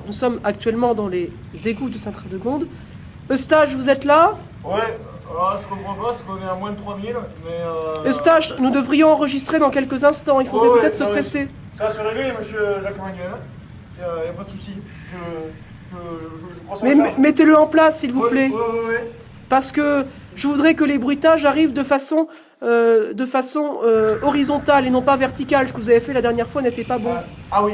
nous sommes actuellement dans les égouts de Sainte-Radegonde. Eustache, vous êtes là? Ouais, alors je comprends pas, parce qu'on est à moins de 3000, mais... Eustache, nous devrions enregistrer dans quelques instants, il faudrait peut-être se presser. Ça va se régler, monsieur Jacques-Emmanuel, il n'y a pas de souci. Je prends ça en Mais charge. mettez-le en place, s'il vous plaît. Ouais. Parce que je voudrais que les bruitages arrivent de façon horizontale et non pas verticale. Ce que vous avez fait la dernière fois n'était pas bon. Ah oui,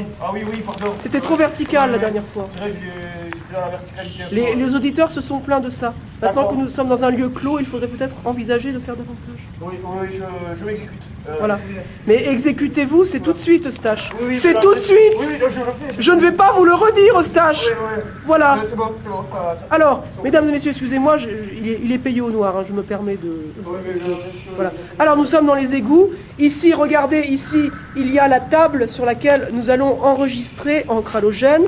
pardon. C'était trop vertical la dernière fois. C'est vrai que j'ai pris la verticalité. Les auditeurs se sont plaints de ça. Maintenant D'accord. que nous sommes dans un lieu clos, il faudrait peut-être envisager de faire davantage. Oui, je m'exécute. Voilà. Mais exécutez-vous, c'est tout de suite, Eustache. Oui, C'est je tout le de fais. suite. Oui, je le fais. Je ne vais pas vous le redire, Eustache. Oui. Voilà. C'est bon, ça. Alors, mesdames et messieurs, excusez-moi, il est payé au noir, hein, je me permets de... Voilà. Alors, nous sommes dans les égouts. Ici, regardez, ici, il y a la table sur laquelle nous allons enregistrer en halogène.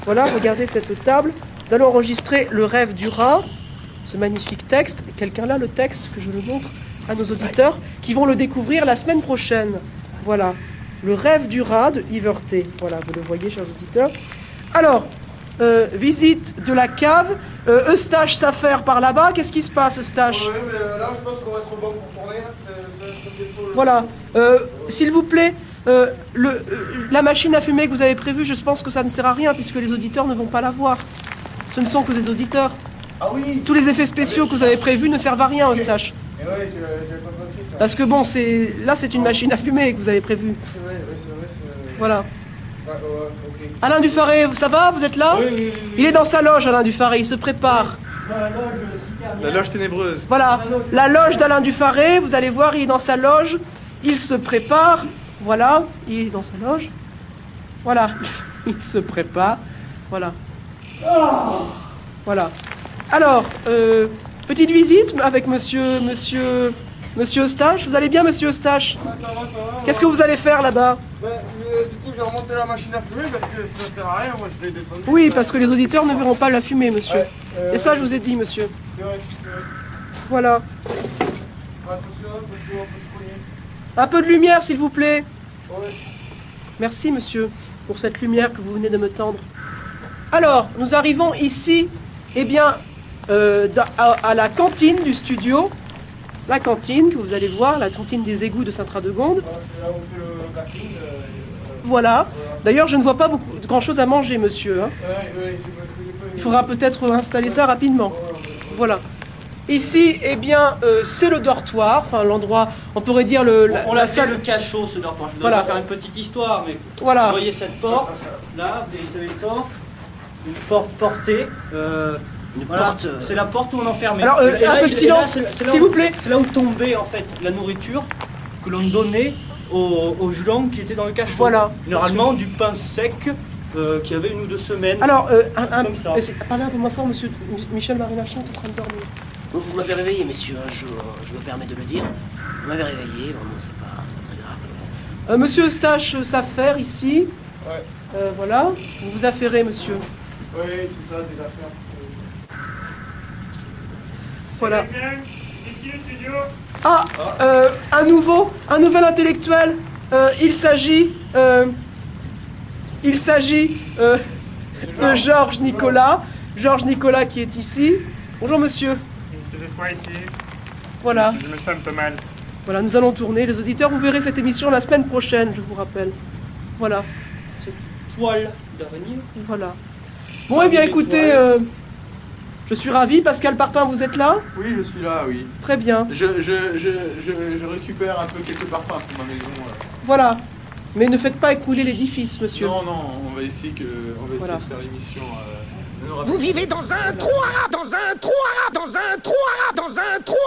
Voilà, regardez cette table. Nous allons enregistrer Le rêve du rat, ce magnifique texte. Quelqu'un là, le texte, que je le montre à nos auditeurs, qui vont le découvrir la semaine prochaine. Voilà, Le rêve du rat de Yves Heurté. Voilà, vous le voyez, chers auditeurs. Alors, visite de la cave. Eustache s'affaire par là-bas. Qu'est-ce qui se passe, Eustache? Ouais, mais là, je pense qu'on va être bon pour tourner. Voilà. S'il vous plaît, la machine à fumer que vous avez prévue, je pense que ça ne sert à rien puisque les auditeurs ne vont pas la voir. Ce ne sont que des auditeurs. Ah oui. Tous les effets spéciaux que vous avez prévus ne servent à rien, Eustache. Et ouais, j'avais pas pensé ça. Parce que bon, là c'est une machine à fumer que vous avez prévue. C'est vrai. Voilà. Ouais, ok. Alain Dufaré, ça va? Vous êtes là? Oui. Il est dans sa loge, Alain Dufaré, il se prépare. La loge ténébreuse. Voilà, la loge d'Alain Dufaré, vous allez voir, il est dans sa loge, il se prépare, voilà, il est dans sa loge, voilà, il se prépare, voilà. Voilà. Alors, petite visite avec monsieur Eustache, vous allez bien, monsieur Eustache? Qu'est-ce que vous allez faire là-bas? Du coup, j'ai remonté la machine à fumer parce que ça sert à rien, moi je l'ai descendu. Oui, parce que les auditeurs ne verront pas la fumée, monsieur. Et ça, je vous ai dit, monsieur. C'est vrai. Voilà. Attention, parce qu'on peut se cogner. Un peu de lumière, s'il vous plaît. Ouais. Merci, monsieur, pour cette lumière que vous venez de me tendre. Alors, nous arrivons ici, eh bien, à la cantine du studio. La cantine, que vous allez voir, la cantine des égouts de Sainte-Radegonde. C'est là où on fait le casting. Voilà. D'ailleurs, je ne vois pas grand-chose à manger, monsieur. Hein. Il faudra peut-être installer ça rapidement. Voilà. Ici, eh bien, c'est le dortoir, enfin l'endroit, on pourrait dire On la l'a salle. fait le cachot, ce dortoir. Je voudrais Voilà. pas faire une petite histoire, mais Voilà. vous voyez cette porte, là, vous avez une porte portée. Voilà, c'est la porte où on enfermait. Alors, Et là, un peu de silence, c'est là s'il où- vous plaît. C'est là où tombait en fait la nourriture que l'on donnait aux gens qui étaient dans le cachot. Voilà. Généralement du pain sec qui avait 1 ou 2 semaines. Alors, comme ça. parlez un peu moins fort, monsieur Michel Marinachin est en train de dormir. Vous m'avez réveillé, messieurs, hein, je me permets de le dire. Vous m'avez réveillé, bon, c'est pas très grave. Monsieur Eustache s'affaire ici. Ouais. Voilà. Vous vous affairez, monsieur. Oui, c'est ça, des affaires. Voilà. Ah, un nouvel intellectuel. Il s'agit de Georges Nicolas. Georges Nicolas qui est ici. Bonjour, monsieur. C'est quoi ici? Voilà. Je me sens un peu mal. Voilà, nous allons tourner. Les auditeurs, vous verrez cette émission la semaine prochaine, je vous rappelle. Voilà. Cette toile d'araignée. Voilà. Bon, eh bien, écoutez, je suis ravi. Pascal Parpin, vous êtes là? Oui, je suis là, oui. Très bien. Je récupère un peu quelques parfums pour ma maison. Voilà. Mais ne faites pas écrouler l'édifice, monsieur. Non, on va essayer Voilà. de faire l'émission. Vous vivez dans un trou à rats, dans un trou à rats, dans un trou à rats, dans un trou